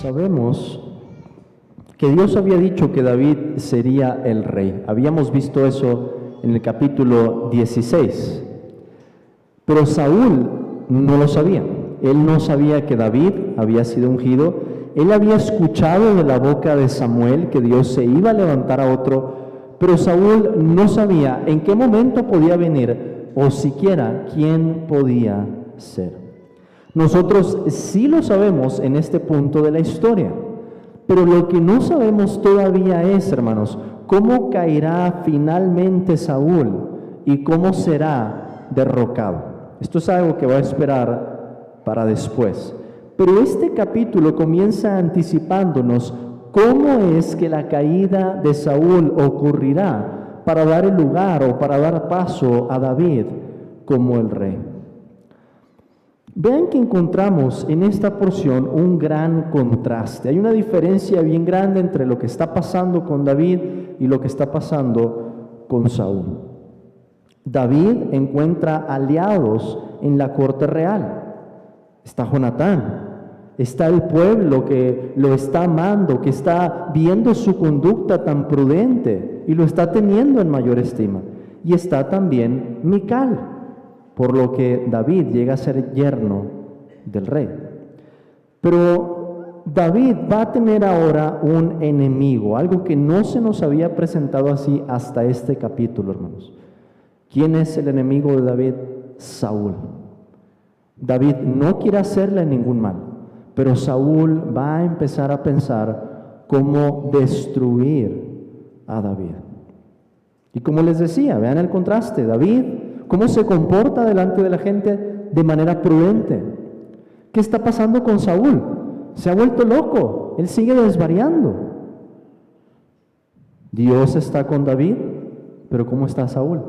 Sabemos que Dios había dicho que David sería el rey. Habíamos visto eso en el capítulo 16. Pero Saúl no lo sabía. Él no sabía que David había sido ungido. Él había escuchado de la boca de Samuel que Dios se iba a levantar a otro, pero Saúl no sabía en qué momento podía venir o siquiera quién podía ser. Nosotros sí lo sabemos en este punto de la historia, pero lo que no sabemos todavía es, hermanos, cómo caerá finalmente Saúl y cómo será derrocado. Esto es algo que va a esperar para después. Pero este capítulo comienza anticipándonos cómo es que la caída de Saúl ocurrirá para dar el lugar o para dar paso a David como el rey. Vean que encontramos en esta porción un gran contraste. Hay una diferencia bien grande entre lo que está pasando con David y lo que está pasando con Saúl. David encuentra aliados en la corte real. Está Jonatán, está el pueblo que lo está amando, que está viendo su conducta tan prudente y lo está teniendo en mayor estima. Y está también Mical, por lo que David llega a ser yerno del rey. Pero David va a tener ahora un enemigo, algo que no se nos había presentado así hasta este capítulo, hermanos. ¿Quién es el enemigo de David? Saúl. David no quiere hacerle ningún mal, pero Saúl va a empezar a pensar cómo destruir a David. Y como les decía, vean el contraste, David, cómo se comporta delante de la gente de manera prudente. ¿Qué está pasando con Saúl? Se ha vuelto loco, él sigue desvariando. Dios está con David, pero ¿cómo está Saúl?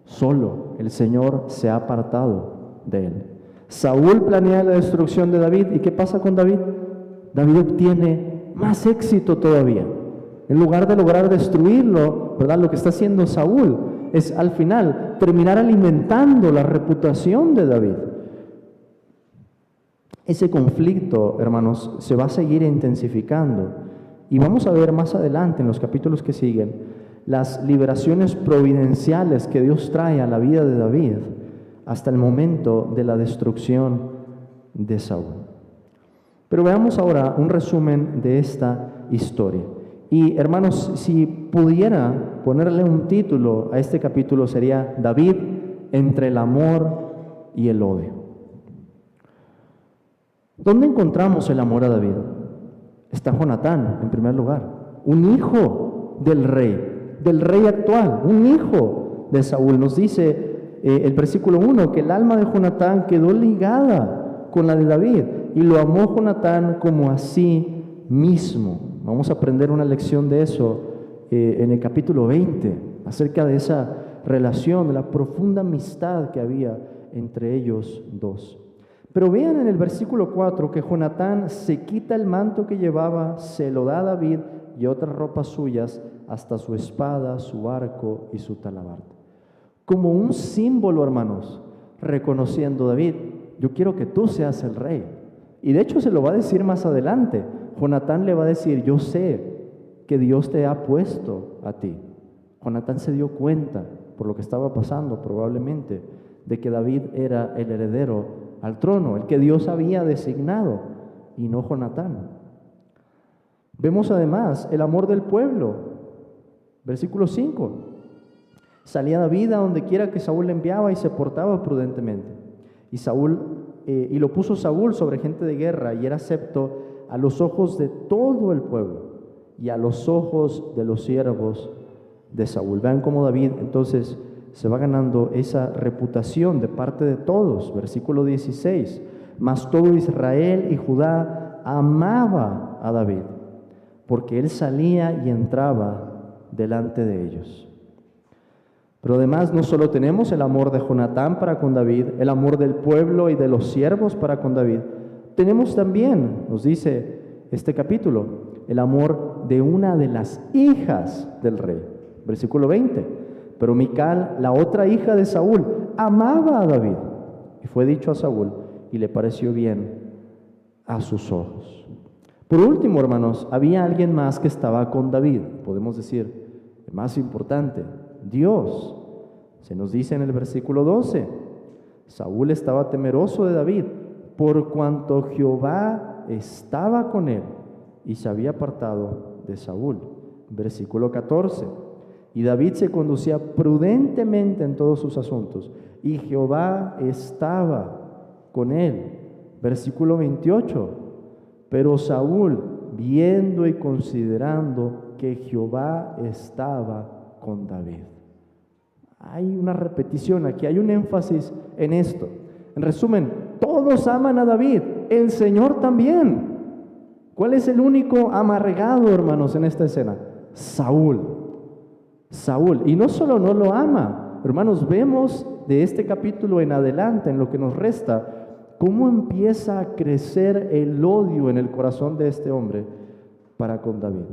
Solo, el Señor se ha apartado de él. Saúl planea la destrucción de David, ¿y qué pasa con David? David obtiene más éxito todavía. En lugar de lograr destruirlo, ¿verdad? Lo que está haciendo Saúl es al final terminar alimentando la reputación de David. Ese conflicto, hermanos, se va a seguir intensificando y vamos a ver más adelante en los capítulos que siguen las liberaciones providenciales que Dios trae a la vida de David hasta el momento de la destrucción de Saúl. Pero veamos ahora un resumen de esta historia. Y hermanos, si pudiera ponerle un título a este capítulo sería David entre el amor y el odio. ¿Dónde encontramos el amor a David? Está Jonatán, en primer lugar, un hijo del rey actual, un hijo de Saúl. Nos dice el versículo 1 que el alma de Jonatán quedó ligada con la de David y lo amó Jonatán como a sí mismo. Vamos a aprender una lección de eso en el capítulo 20, acerca de esa relación, de la profunda amistad que había entre ellos dos. Pero vean en el versículo 4 que Jonatán se quita el manto que llevaba, se lo da a David y otras ropas suyas, hasta su espada, su arco y su talabarte. Como un símbolo, hermanos, reconociendo: David, yo quiero que tú seas el rey. Y de hecho se lo va a decir más adelante. Jonatán le va a decir: yo sé que Dios te ha puesto a ti. Jonatán se dio cuenta, por lo que estaba pasando probablemente, de que David era el heredero al trono, el que Dios había designado, y no Jonatán. Vemos además el amor del pueblo. Versículo 5. Salía David a donde quiera que Saúl le enviaba y se portaba prudentemente. Y lo puso Saúl sobre gente de guerra, y era acepto a los ojos de todo el pueblo y a los ojos de los siervos de Saúl. Vean cómo David entonces se va ganando esa reputación de parte de todos. Versículo 16. Mas todo Israel y Judá amaba a David, porque él salía y entraba delante de ellos. Pero además no solo tenemos el amor de Jonatán para con David, el amor del pueblo y de los siervos para con David, tenemos también, nos dice este capítulo, el amor de una de las hijas del rey. Versículo 20. Pero Mical, la otra hija de Saúl, amaba a David, y fue dicho a Saúl, y le pareció bien a sus ojos. Por último, hermanos, había alguien más que estaba con David, podemos decir, el más importante, Dios. Se nos dice en el versículo 12, Saúl estaba temeroso de David, por cuanto Jehová estaba con él y se había apartado de Saúl. Versículo 14, y David se conducía prudentemente en todos sus asuntos, y Jehová estaba con él. Versículo 28, pero Saúl, viendo y considerando que Jehová estaba con David. Hay una repetición aquí, hay un énfasis en esto. En resumen, todos aman a David, el Señor también. ¿Cuál es el único amargado, hermanos, en esta escena? Saúl. Saúl. Y no solo no lo ama, hermanos, vemos de este capítulo en adelante, en lo que nos resta, cómo empieza a crecer el odio en el corazón de este hombre para con David.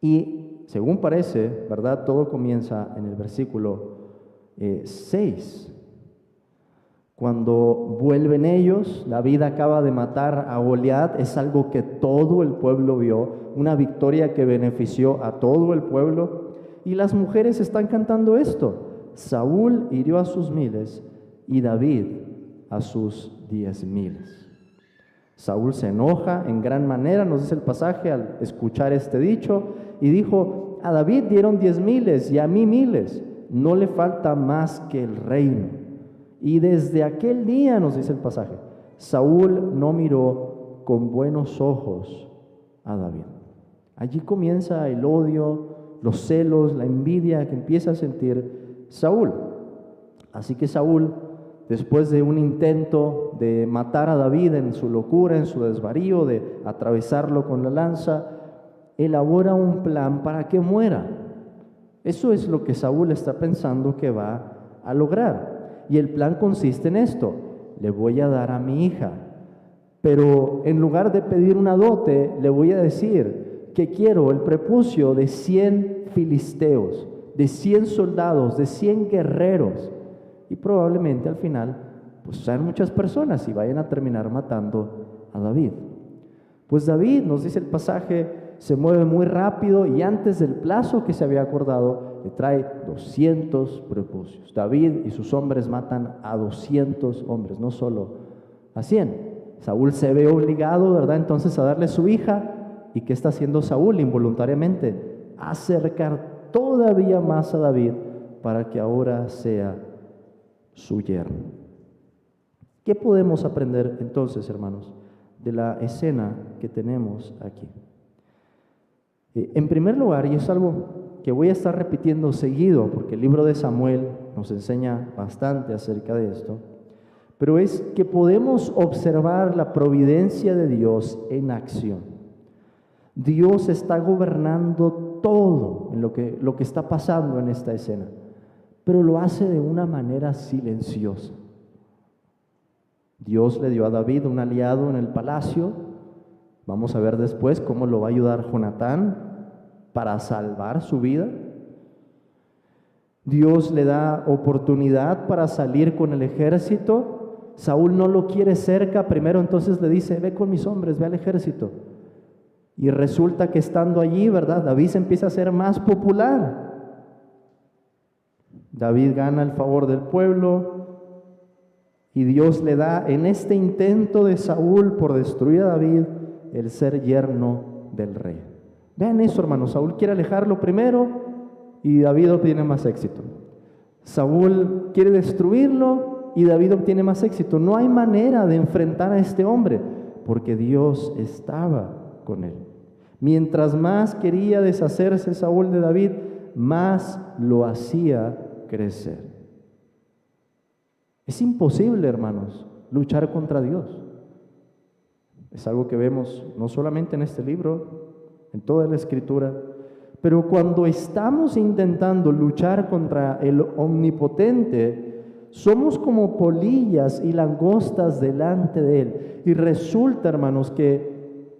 Y según parece, ¿verdad? Todo comienza en el versículo 6. Cuando vuelven ellos, David acaba de matar a Goliat, es algo que todo el pueblo vio, una victoria que benefició a todo el pueblo, y las mujeres están cantando esto: Saúl hirió a sus 1000 y David a sus 10,000. Saúl se enoja en gran manera, nos dice el pasaje, al escuchar este dicho, y dijo: a David dieron 10,000 y a mí 1000, no le falta más que el reino. Y desde aquel día, nos dice el pasaje, Saúl no miró con buenos ojos a David. Allí comienza el odio, los celos, la envidia que empieza a sentir Saúl. Así que Saúl, después de un intento de matar a David en su locura, en su desvarío, de atravesarlo con la lanza, elabora un plan para que muera. Eso es lo que Saúl está pensando que va a lograr. Y el plan consiste en esto: le voy a dar a mi hija, pero en lugar de pedir una dote, le voy a decir que quiero el prepucio de 100 filisteos, de 100 soldados, de 100 guerreros. Y probablemente al final, pues sean muchas personas y vayan a terminar matando a David. Pues David, nos dice el pasaje, se mueve muy rápido y antes del plazo que se había acordado, le trae 200 prepucios. David y sus hombres matan a 200 hombres, no solo a 100. Saúl se ve obligado, ¿verdad?, entonces a darle su hija. ¿Y qué está haciendo Saúl involuntariamente? Acercar todavía más a David para que ahora sea su yerno. ¿Qué podemos aprender entonces, hermanos, de la escena que tenemos aquí? En primer lugar, y es algo que voy a estar repitiendo seguido, porque el libro de Samuel nos enseña bastante acerca de esto, pero es que podemos observar la providencia de Dios en acción. Dios está gobernando todo en lo que está pasando en esta escena, pero lo hace de una manera silenciosa. Dios le dio a David un aliado en el palacio. Vamos a ver después cómo lo va a ayudar Jonatán para salvar su vida. Dios le da oportunidad para salir con el ejército. Saúl no lo quiere cerca, primero entonces le dice: ve con mis hombres, ve al ejército. Y resulta que estando allí, ¿verdad?, David se empieza a hacer más popular. David gana el favor del pueblo y Dios le da, en este intento de Saúl por destruir a David, el ser yerno del rey. Vean eso, hermanos. Saúl quiere alejarlo primero y David obtiene más éxito. Saúl quiere destruirlo y David obtiene más éxito. No hay manera de enfrentar a este hombre porque Dios estaba con él. Mientras más quería deshacerse Saúl de David, más lo hacía crecer. Es imposible, hermanos, luchar contra Dios. Es algo que vemos no solamente en este libro, en toda la Escritura, pero cuando estamos intentando luchar contra el Omnipotente, somos como polillas y langostas delante de Él. Y resulta, hermanos, que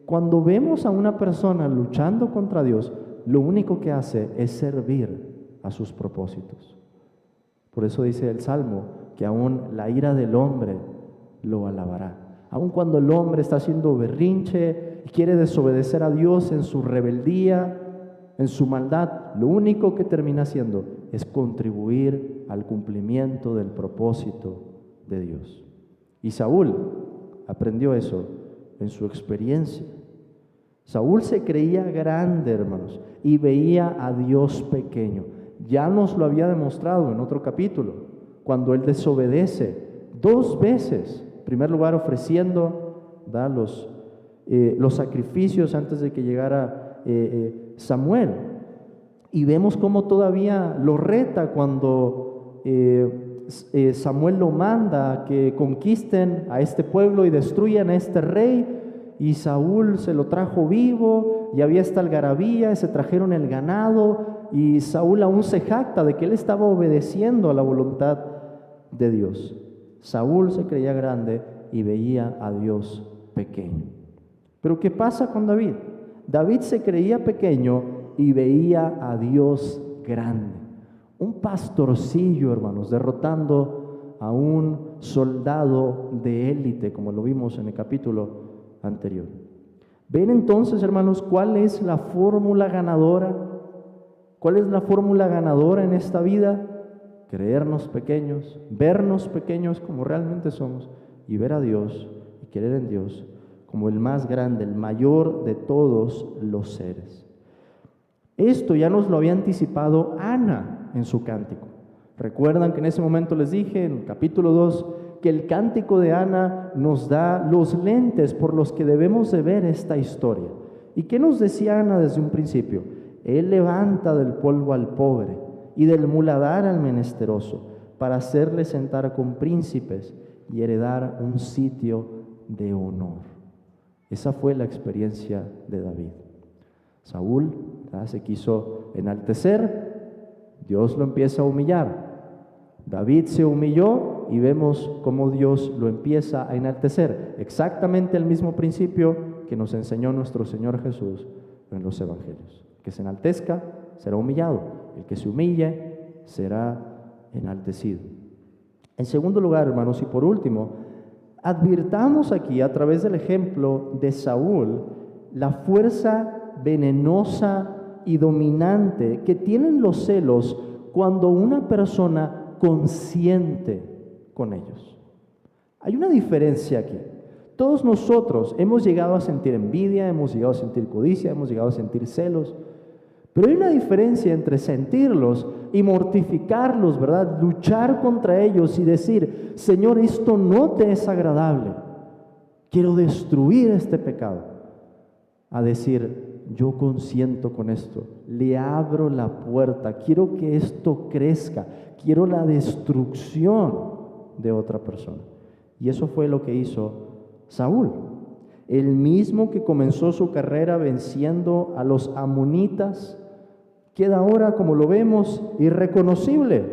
cuando vemos a una persona luchando contra Dios, lo único que hace es servir a sus propósitos. Por eso dice el Salmo que aún la ira del hombre lo alabará. Aun cuando el hombre está haciendo berrinche, y quiere desobedecer a Dios en su rebeldía, en su maldad, lo único que termina haciendo es contribuir al cumplimiento del propósito de Dios. Y Saúl aprendió eso en su experiencia. Saúl se creía grande, hermanos, y veía a Dios pequeño. Ya nos lo había demostrado en otro capítulo, cuando él desobedece 2 veces. En primer lugar, ofreciendo los sacrificios antes de que llegara Samuel. Y vemos cómo todavía lo reta cuando Samuel lo manda a que conquisten a este pueblo y destruyan a este rey. Y Saúl se lo trajo vivo, y había esta algarabía, se trajeron el ganado, y Saúl aún se jacta de que él estaba obedeciendo a la voluntad de Dios. Saúl se creía grande y veía a Dios pequeño. Pero ¿qué pasa con David? David se creía pequeño y veía a Dios grande. Un pastorcillo, hermanos, derrotando a un soldado de élite, como lo vimos en el capítulo anterior. ¿Ven entonces, hermanos, cuál es la fórmula ganadora? ¿Cuál es la fórmula ganadora en esta vida? Creernos pequeños, vernos pequeños como realmente somos, y ver a Dios y creer en Dios como el más grande, el mayor de todos los seres. Esto ya nos lo había anticipado Ana en su cántico. Recuerdan que en ese momento les dije en el capítulo 2 que el cántico de Ana nos da los lentes por los que debemos de ver esta historia. ¿Y qué nos decía Ana desde un principio? Él levanta del polvo al pobre y del muladar al menesteroso, para hacerle sentar con príncipes y heredar un sitio de honor. Esa fue la experiencia de David. Saúl se quiso enaltecer, Dios lo empieza a humillar. David se humilló y vemos cómo Dios lo empieza a enaltecer. Exactamente el mismo principio que nos enseñó nuestro Señor Jesús en los evangelios. El que se enaltezca será humillado, el que se humille será enaltecido. En segundo lugar, hermanos, y por último, advirtamos aquí a través del ejemplo de Saúl la fuerza venenosa y dominante que tienen los celos cuando una persona consiente con ellos. Hay una diferencia aquí. Todos nosotros hemos llegado a sentir envidia, hemos llegado a sentir codicia, hemos llegado a sentir celos, pero hay una diferencia entre sentirlos y mortificarlos, ¿verdad? Luchar contra ellos y decir, Señor, esto no te es agradable, quiero destruir este pecado. A decir, yo consiento con esto, le abro la puerta, quiero que esto crezca, quiero la destrucción de otra persona. Y eso fue lo que hizo Saúl, el mismo que comenzó su carrera venciendo a los amonitas, queda ahora, como lo vemos, irreconocible,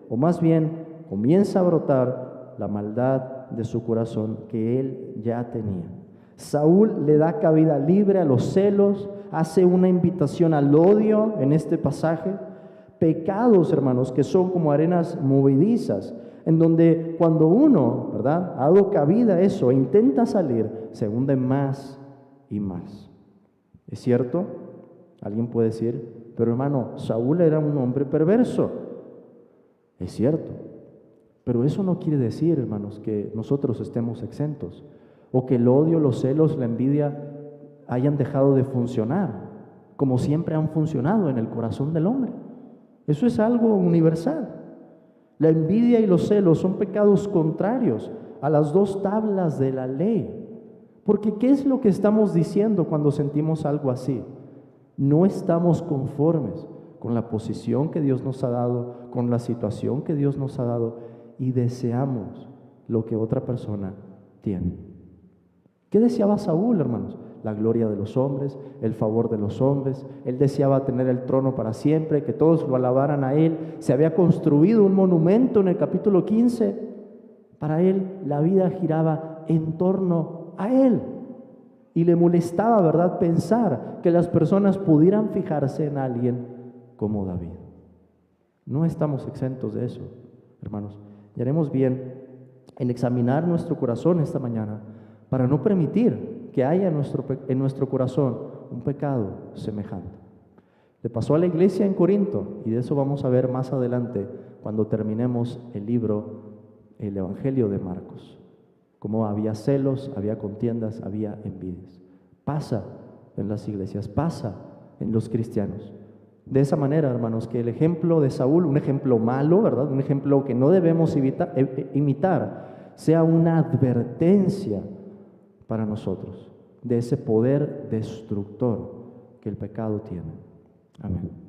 o más bien comienza a brotar la maldad de su corazón que él ya tenía. Saúl le da cabida libre a los celos, hace una invitación al odio en este pasaje. Pecados, hermanos, que son como arenas movedizas, en donde cuando uno, ¿verdad?, ha dado cabida a eso e intenta salir, se hunde más y más. ¿Es cierto? Alguien puede decir, pero hermano, Saúl era un hombre perverso. Es cierto, pero eso no quiere decir, hermanos, que nosotros estemos exentos, o que el odio, los celos, la envidia hayan dejado de funcionar, como siempre han funcionado en el corazón del hombre. Eso es algo universal. La envidia y los celos son pecados contrarios a las 2 tablas de la ley. Porque ¿qué es lo que estamos diciendo cuando sentimos algo así? No estamos conformes con la posición que Dios nos ha dado, con la situación que Dios nos ha dado, y deseamos lo que otra persona tiene. ¿Qué deseaba Saúl, hermanos? La gloria de los hombres, el favor de los hombres. Él deseaba tener el trono para siempre, que todos lo alabaran a él. Se había construido un monumento en el capítulo 15. Para él la vida giraba en torno a él. Y le molestaba, ¿verdad?, pensar que las personas pudieran fijarse en alguien como David. No estamos exentos de eso, hermanos. Y haremos bien en examinar nuestro corazón esta mañana para no permitir que haya en nuestro corazón un pecado semejante. Le pasó a la iglesia en Corinto, y de eso vamos a ver más adelante cuando terminemos el Evangelio de Marcos. Cómo había celos, había contiendas, había envidias. Pasa en las iglesias, pasa en los cristianos. De esa manera, hermanos, que el ejemplo de Saúl, un ejemplo malo, ¿verdad? Un ejemplo que no debemos imitar, sea una advertencia para nosotros de ese poder destructor que el pecado tiene. Amén.